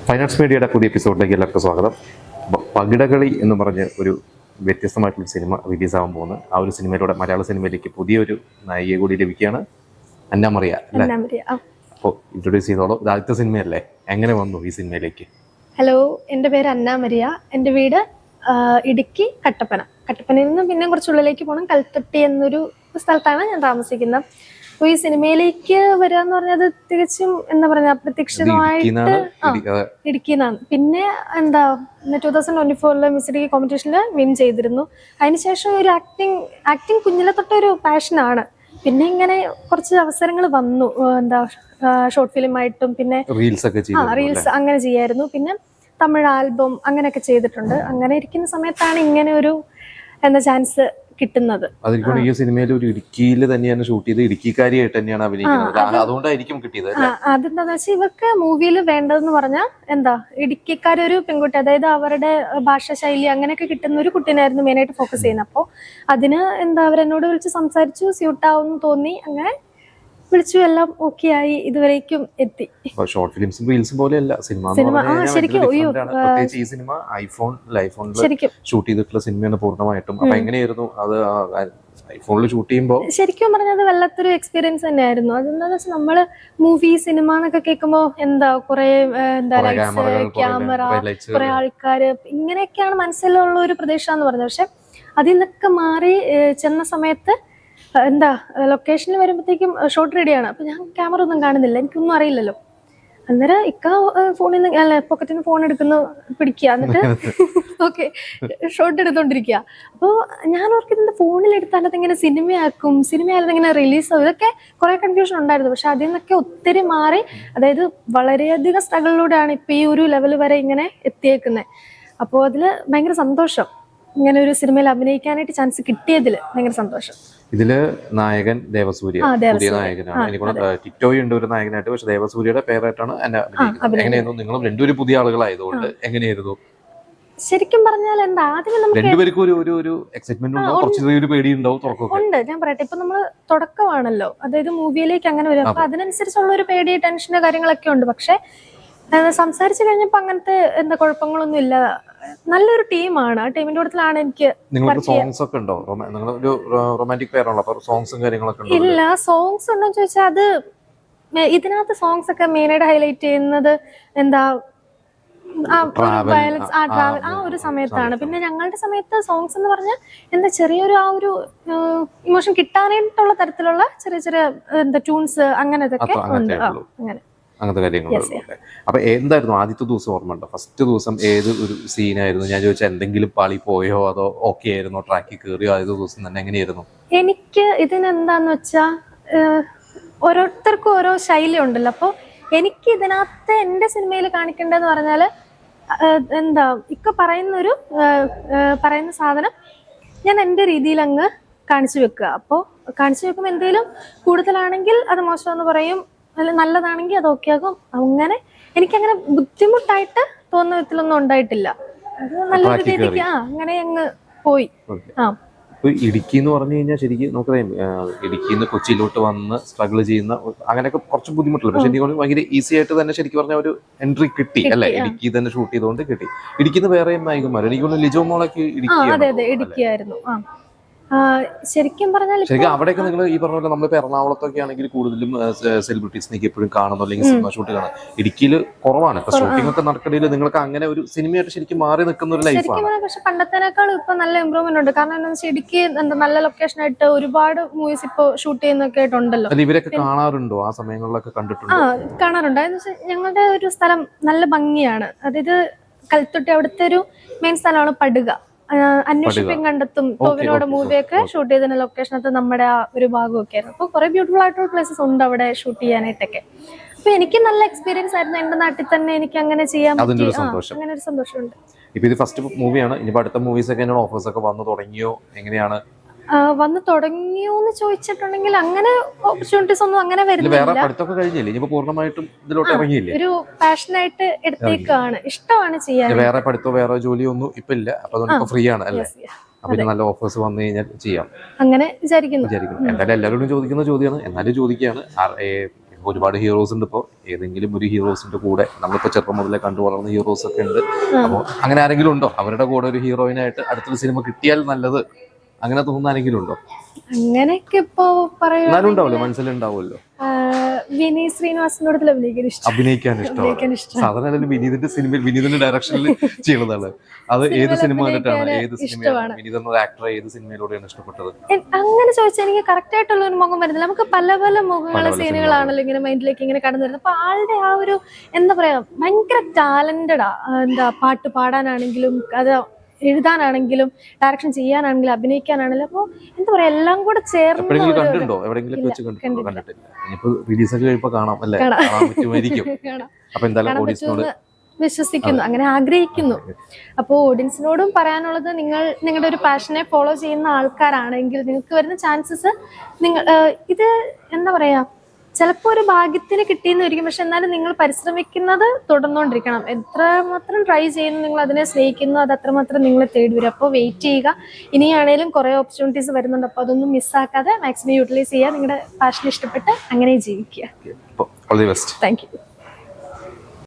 Finance മീഡിയയുടെ പുതിയ എപ്പിസോഡിലേക്ക് എല്ലാവർക്കും സ്വാഗതം. പകിടകളി എന്ന് പറഞ്ഞ് ഒരു വ്യത്യസ്തമായിട്ടുള്ള സിനിമ റിലീസാകാൻ പോകുന്നു. ആ ഒരു സിനിമയിലൂടെ മലയാള സിനിമയിലേക്ക് പുതിയൊരു നായികയെ കൂടി ലഭിക്കുകയാണ്, അന്ന മറിയ അല്ലേ? അപ്പോൾ ഇൻട്രൊഡ്യൂസ് ചെയ്തോളൂ. ഇത് ആദ്യത്തെ സിനിമയല്ലേ, എങ്ങനെ വന്നു ഈ സിനിമയിലേക്ക്? ഹലോ, എൻ്റെ പേര് അന്ന മരിയ. എൻ്റെ വീട് ഇടുക്കി കട്ടപ്പനയിൽ നിന്ന് പിന്നെ കുറച്ചുള്ളിലേക്ക് പോകണം. കൽത്തട്ടി എന്നൊരു സ്ഥലത്താണ് ഞാൻ താമസിക്കുന്നത്. അപ്പോൾ ഈ സിനിമയിലേക്ക് വരിക എന്ന് പറഞ്ഞത് തികച്ചും എന്താ പറയുക, അപ്രതീക്ഷിതമായിട്ട് ഇടുക്കിന്നാണ്. പിന്നെ 2024 മിസ് ഇടുക്കി കോമ്പറ്റീഷനിൽ വിൻ ചെയ്തിരുന്നു. അതിനുശേഷം ഒരു ആക്ടിങ് കുഞ്ഞിലെ തൊട്ടൊരു പാഷനാണ്. പിന്നെ ഇങ്ങനെ കുറച്ച് അവസരങ്ങൾ വന്നു, ഷോർട്ട് ഫിലിം ആയിട്ടും പിന്നെ റീൽസ് അങ്ങനെ ചെയ്യായിരുന്നു. പിന്നെ തമിഴ് ആൽബം അങ്ങനെയൊക്കെ ചെയ്തിട്ടുണ്ട്. അങ്ങനെ ഇരിക്കുന്ന സമയത്താണ് ഇങ്ങനെ ഒരു ചാൻസ് കിട്ടുന്നത്. ഈ സിനിമയിൽ ഒരു ഇടുക്കിയിൽ തന്നെയാണ് ഷൂട്ട് ചെയ്ത്, ഇടുക്കിക്കാരിയായിട്ട് തന്നെയാണ് അഭിനയിക്കുന്നത്. അതുകൊണ്ടായിരിക്കും കിട്ടിയത്. അതെന്താന്ന് വെച്ചാൽ ഇവർക്ക് മൂവിയിൽ വേണ്ടതെന്ന് പറഞ്ഞാൽ ഇടുക്കിക്കാരൊരു പെൺകുട്ടി, അതായത് അവരുടെ ഭാഷാശൈലി അങ്ങനെയൊക്കെ കിട്ടുന്ന ഒരു കുട്ടീനായിരുന്നു മെയിനായിട്ട് ഫോക്കസ് ചെയ്യുന്നത്. അപ്പോൾ അതിന് അവരെന്നോട് വിളിച്ച് സംസാരിച്ചു, സ്യൂട്ടാവുമെന്ന് തോന്നി, അങ്ങനെ വിളിച്ചു, എല്ലാം ഓക്കെ ആയി, ഇതുവരേക്കും എത്തി. ഷോർട്ട് ഫിലിംസും റീൽസും പോലെയല്ല സിനിമ. ശരിക്കും ഈ സിനിമ ഐഫോണിൽ ഷൂട്ട് ചെയ്തിട്ടുള്ള സിനിമയാണ് പൂർണ്ണമായിട്ടും. അപ്പൊ എങ്ങനെയായിരുന്നു അത് ഐഫോണിൽ ഷൂട്ട് ചെയ്യുമ്പോൾ? ശരിക്കും പറഞ്ഞത് വല്ലാത്തൊരു എക്സ്പീരിയൻസ് തന്നെയായിരുന്നു. അതെന്താന്ന് വെച്ചാൽ നമ്മള് മൂവി സിനിമ എന്നൊക്കെ കേൾക്കുമ്പോ കുറെ ക്യാമറ, കുറെ ആൾക്കാര്, ഇങ്ങനെയൊക്കെയാണ് മനസ്സിലുള്ള ഒരു പ്രദേശം എന്ന് പറഞ്ഞത്. പക്ഷെ അതിൽ നിന്നൊക്കെ മാറി ചെന്ന സമയത്ത് ലൊക്കേഷനിൽ വരുമ്പോഴത്തേക്കും ഷോട്ട് റെഡിയാണ്. അപ്പൊ ഞാൻ ക്യാമറ ഒന്നും കാണുന്നില്ല, എനിക്കൊന്നും അറിയില്ലല്ലോ. അന്നേരം ഫോണിൽ നിന്ന് പോക്കറ്റിൽ നിന്ന് ഫോൺ എടുക്കുന്നു, പിടിക്കുക, എന്നിട്ട് ഓക്കെ ഷോട്ട് എടുത്തോണ്ടിരിക്കുക. അപ്പോൾ ഞാൻ ഓർക്കുന്നത് ഫോണിലെടുത്താൽ അതെങ്ങനെ സിനിമയായാലും എങ്ങനെ റിലീസാവും, ഇതൊക്കെ കുറെ കൺഫ്യൂഷൻ ഉണ്ടായിരുന്നു. പക്ഷെ അതിൽ നിന്നൊക്കെ ഒത്തിരി മാറി, അതായത് വളരെയധികം സ്ട്രഗിളിലൂടെയാണ് ഇപ്പൊ ഈ ഒരു ലെവൽ വരെ ഇങ്ങനെ എത്തിയേക്കുന്നത്. അപ്പോൾ അതിൽ ഭയങ്കര സന്തോഷം, ഇങ്ങനെ ഒരു സിനിമയിൽ അഭിനയിക്കാനായിട്ട് ചാൻസ് കിട്ടിയതിൽ ഭയങ്കര സന്തോഷം. ഇതില് നായകൻ ദേവസൂര്യ, പുതിയ നായകനാണ്. എനിക്ക് ടിക്ടോയ് ഉണ്ട് ഒരു നായകനായിട്ട്, പക്ഷെ ദേവസൂര്യയുടെ പേരായിട്ടാണ് എന്നെ അഭിനയിക്കുന്നത്. എങ്ങനെയായിരുന്നു നിങ്ങളും രണ്ടുപേരും പുതിയ ആളുകളായതുകൊണ്ട് എങ്ങനെയായിരുന്നു? ശരിക്കും പറഞ്ഞാൽ ആദ്യം രണ്ടുപേർക്കും ഒരു എക്സൈറ്റ്മെന്റ് ഉണ്ടാവും, കുറച്ച് പേടി ഉണ്ടാവും, ഉണ്ട്. ഞാൻ പറയട്ടെ, ഇപ്പൊ നമ്മള് തുടക്കമാണല്ലോ, അതായത് മൂവിയിലേക്ക് അങ്ങനെ വരും. അപ്പൊ അതിനനുസരിച്ചുള്ള ഒരു പേടി, ടെൻഷന് കാര്യങ്ങളൊക്കെ ഉണ്ട്. പക്ഷെ സംസാരിച്ചു കഴിഞ്ഞപ്പോ അങ്ങനത്തെ കുഴപ്പങ്ങളൊന്നും ഇല്ല. നല്ലൊരു ടീമാണ്. ആ ടീമിന്റെ കൂട്ടത്തിലാണ് എനിക്ക്. സോങ്സ് ഒക്കെ ഉണ്ടോ? നിങ്ങളൊരു റൊമാന്റിക് പെയറാണല്ലോ, അപ്പൊ സോങ്സും കാര്യങ്ങളൊക്കെ ഉണ്ടോ? ഇല്ല, സോങ്സ് ഉണ്ടോ ചോദിച്ചാൽ അത് ഇതിനകത്ത് സോങ്സ് ഒക്കെ മെയിനായിട്ട് ഹൈലൈറ്റ് ചെയ്യുന്നത് വയലൻസ്, ട്രാവൽ, ആ ഒരു സമയത്താണ്. പിന്നെ ഞങ്ങളുടെ സമയത്ത് സോങ്സ് എന്ന് പറഞ്ഞാൽ ചെറിയൊരു ആ ഒരു ഇമോഷൻ കിട്ടാനായിട്ടുള്ള തരത്തിലുള്ള ചെറിയ ചെറിയ ട്യൂൺസ് അങ്ങനത്തെ ഉണ്ട്. അങ്ങനെ അങ്ങനത്തെ കാര്യങ്ങളുണ്ട്. അപ്പൊ എന്തായിരുന്നു ആദ്യത്തെ ദിവസം ഓർമ്മയുണ്ടോ? ഫസ്റ്റ് ദിവസം ഏത് ഒരു സീനായിരുന്നു? ഞാൻ ചോദിച്ചാൽ എന്തെങ്കിലും പാളി പോയോ അതോ ഓക്കെ ആയിരുന്നോ? ട്രാക്കിൽ കയറിയോ ആദ്യത്തെ ദിവസം തന്നെ? എങ്ങനെയായിരുന്നു? എനിക്ക് ഇതിനെന്താന്ന് വെച്ചാ ഓരോരുത്തർക്കും ഓരോ ശൈലി ഉണ്ടല്ലോ. അപ്പോൾ എനിക്ക് ഇതിനകത്ത് എൻ്റെ സിനിമയിൽ കാണിക്കേണ്ടതെന്ന് പറഞ്ഞാൽ പറയുന്ന സാധനം ഞാൻ എൻ്റെ രീതിയിൽ അങ്ങ് കാണിച്ചു വെക്കുക. അപ്പോൾ കാണിച്ചു വെക്കുമ്പോൾ എന്തെങ്കിലും കൂടുതലാണെങ്കിൽ അത് മോശമെന്ന് പറയും, നല്ലതാണെങ്കിൽ അത് ഓക്കെ ആകും. അങ്ങനെ എനിക്കങ്ങനെ ബുദ്ധിമുട്ടായിട്ട് തോന്നുന്ന വിധത്തിലൊന്നും ഉണ്ടായിട്ടില്ല. അത് നല്ലൊരു രീതിക്ക് അങ്ങനെ അങ്ങ് പോയി. ഇടുക്കി എന്ന് പറഞ്ഞു കഴിഞ്ഞാൽ ശരിക്കും നമുക്കറിയാം, ഇടുക്കിന്ന് കൊച്ചിയിലോട്ട് വന്ന് സ്ട്രഗിൾ ചെയ്യുന്ന അങ്ങനെയൊക്കെ കുറച്ച് ബുദ്ധിമുട്ടില്ല. പക്ഷെ എനിക്ക് ഭയങ്കര ഈസി ആയിട്ട് തന്നെ ശരിക്കും പറഞ്ഞ ഒരു എൻട്രി കിട്ടി അല്ലെ? ഇടുക്കി തന്നെ ഷൂട്ട് ചെയ്തുകൊണ്ട് കിട്ടി. ഇടുക്കിന്ന് വേറെ നായികന്മാർ, എനിക്ക് ലിജോ മോളൊക്കെ ഇടുക്കിയായിരുന്നു. ശരിക്കും പറഞ്ഞാൽ അവിടെയൊക്കെ നിങ്ങൾ ഈ പറഞ്ഞ പോലെ നമ്മളിപ്പോ എറണാകുളത്തൊക്കെ ആണെങ്കിൽ കൂടുതലും സെലിബ്രിറ്റീസിനൊക്കെ എപ്പോഴും കാണുന്നു, അല്ലെങ്കിൽ സിനിമ ഷൂട്ട് കാണാം. ഇടുക്കിയിൽ കുറവാണ്. ഇപ്പൊ ഷൂട്ടിംഗ് ഒക്കെ നടക്കണമെങ്കിൽ നിങ്ങൾക്ക് അങ്ങനെ ഒരു സിനിമയായിട്ട് ശരിക്കും മാറി നിൽക്കുന്ന ഒരു ലൈഫാണ്. പക്ഷെ പണ്ടത്തേക്കാളും ഇപ്പൊ നല്ല ഇമ്പ്രൂവ്മെന്റ് ഉണ്ട്. കാരണം എന്താ വെച്ചാൽ ഇടുക്കി നല്ല ലൊക്കേഷൻ ആയിട്ട് ഒരുപാട് മൂവീസ് ഇപ്പൊ ഷൂട്ട് ചെയ്യുന്നൊക്കെ ആയിട്ടുണ്ടല്ലോ. ഇവരൊക്കെ കാണാറുണ്ടോ? ആ സമയങ്ങളിലൊക്കെ കണ്ടിട്ടുണ്ടോ? കാണാറുണ്ട്. ഞങ്ങളുടെ ഒരു സ്ഥലം നല്ല ഭംഗിയാണ്. അതായത് കൽത്തൊട്ടി അവിടുത്തെ ഒരു മെയിൻ സ്ഥലമാണ് പടുക. അന്വേഷിപ്പിൻ കണ്ടെത്തും ടോവിനോട് മൂവിയൊക്കെ ഷൂട്ട് ചെയ്ത ലൊക്കേഷനകത്ത് നമ്മുടെ ആ ഒരു ഭാഗമൊക്കെ ആയിരുന്നു. അപ്പോൾ കുറെ ബ്യൂട്ടിഫുൾ ആയിട്ടുള്ള പ്ലേസസ് ഉണ്ട് അവിടെ ഷൂട്ട് ചെയ്യാനായിട്ടൊക്കെ. അപ്പൊ എനിക്ക് നല്ല എക്സ്പീരിയൻസ് ആയിരുന്നു. എന്റെ നാട്ടിൽ തന്നെ എനിക്ക് അങ്ങനെ ചെയ്യാൻ പറ്റി. അങ്ങനെ ഒരു സന്തോഷമുണ്ട്. ഇപ്പൊ ഇത് ഫസ്റ്റ് മൂവിയാണ്. ഇനിയിപ്പോ അടുത്ത മൂവീസ് ഒക്കെ ഓഫേഴ്സ് ഒക്കെ വന്നു തുടങ്ങിയോ? എങ്ങനെയാണ് വന്ന് തുടങ്ങിയോന്ന് ചോദിച്ചിട്ടുണ്ടെങ്കിൽ അങ്ങനെ ഓപ്പർച്യൂണിറ്റീസ് ഒന്നും അങ്ങനെ വരുന്നില്ല. പൂർണ്ണമായിട്ടും ഇതിലോട്ട് ഇറങ്ങിയില്ലേ? ഒരു പാഷനായിട്ട് എടുത്തേക്കാണ്, ഇഷ്ടമാണ് ചെയ്യാൻ. വേറെ പഠിത്തോ വേറെ ജോലിയൊന്നും ഇപ്പൊ ഇല്ല. അപ്പൊ ഫ്രീ ആണ് അല്ലേ? അപ്പൊ നല്ല ഓഫേഴ്സ് വന്നു കഴിഞ്ഞാൽ ചെയ്യാം അങ്ങനെ വിചാരിക്കുന്നു. എന്തായാലും എല്ലാവരോടും ചോദിക്കുന്ന ചോദ്യമാണ്, എന്നാലും ചോദിക്കുകയാണ്. ഒരുപാട് ഹീറോസ് ഉണ്ട് ഇപ്പോൾ. ഏതെങ്കിലും ഒരു ഹീറോസിന്റെ കൂടെ നമ്മളിപ്പോൾ ചെറുപ്പം മുതലേ കണ്ടു വളർന്ന ഹീറോസ് ഒക്കെ ഉണ്ട്. അപ്പോൾ അങ്ങനെ ആരെങ്കിലും ഉണ്ടോ അവരുടെ കൂടെ ഒരു ഹീറോയിനായിട്ട് അടുത്തൊരു സിനിമ കിട്ടിയാൽ നല്ലത് അങ്ങനെ തോന്നുന്ന ആരെങ്കിലും ഉണ്ടോ? അങ്ങനെയൊക്കെ ഇപ്പൊ എന്നാലും ഉണ്ടാവുമല്ലോ, മനസ്സിലുണ്ടാവുമല്ലോ. വിനീത് ശ്രീനിവാസനോട് അഭിനയിക്കാൻ ഇഷ്ടമാണ്. സാധാരണ വിനീതിന്റെ സിനിമയിൽ വിനീതിന്റെ ഡയറക്ഷനിൽ ചെയ്യുന്നതാണ്. അത് ഏത് സിനിമ കണ്ടിട്ടാണ്, ഏത് സിനിമയാണ് വിനീത് എന്ന ആക്ടറെ ഏത് സിനിമയിലൂടെയാണ് ഇഷ്ടപ്പെട്ടത്? അങ്ങനെ ചോദിച്ചാൽ എനിക്ക് കറക്റ്റ് ആയിട്ടുള്ള ഒരു മുഖം വരുന്നില്ല. നമുക്ക് പല പല മുഖങ്ങളെ സീനുകളാണല്ലോ ഇങ്ങനെ മൈൻഡിലേക്ക് ഇങ്ങനെ കടന്നു വരുന്നത്. അപ്പൊ ആളുടെ ആ ഒരു എന്താ പറയാ ഭയങ്കര ടാലന്റഡാ. എന്താ പാട്ട് പാടാനാണെങ്കിലും അത് എഴുതാനാണെങ്കിലും ഡയറക്ഷൻ ചെയ്യാനാണെങ്കിലും അഭിനയിക്കാനാണെങ്കിലും. അപ്പോൾ എന്താ പറയാ എല്ലാം കൂടെ ചേർന്ന് കണ്ടിട്ടുണ്ടോ? എവിടെയെങ്കിലും വെച്ച് കണ്ടിട്ടില്ല. ഇനിയിപ്പോ റിലീസ് ഒക്കെ കഴിയുമ്പോൾ കാണാം അല്ലേ? കാണാൻ പറ്റുമായിരിക്കും. അപ്പൊ എന്തായാലും ഓഡിയൻസിനോട് വിശ്വസിക്കുന്നു, അങ്ങനെ ആഗ്രഹിക്കുന്നു. അപ്പോൾ ഓഡിയൻസിനോടും പറയാനുള്ളത്, നിങ്ങൾ നിങ്ങളുടെ ഒരു പാഷനെ ഫോളോ ചെയ്യുന്ന ആൾക്കാരാണെങ്കിൽ നിങ്ങൾക്ക് വരുന്ന ചാൻസസ് ഇത് എന്താ പറയാ ചിലപ്പോൾ ഒരു ഭാഗ്യത്തിന് കിട്ടിയെന്ന് വരിക്കും. പക്ഷെ എന്നാലും നിങ്ങൾ പരിശ്രമിക്കുന്നത് തുടർന്നുകൊണ്ടിരിക്കണം. എത്രമാത്രം ട്രൈ ചെയ്യുന്നു, നിങ്ങൾ അതിനെ സ്നേഹിക്കുന്നു, അത് അത്രമാത്രം നിങ്ങളെ തേടി വരും. അപ്പോൾ വെയിറ്റ് ചെയ്യുക. ഇനിയാണേലും കുറേ ഓപ്പർച്യൂണിറ്റീസ് വരുന്നുണ്ട്. അപ്പോൾ അതൊന്നും മിസ്സാക്കാതെ മാക്സിമം യൂട്ടിലൈസ് ചെയ്യുക. നിങ്ങളുടെ പാഷൻ ഇഷ്ടപ്പെട്ട് അങ്ങനെ ജീവിക്കുക. All the best. Thank you.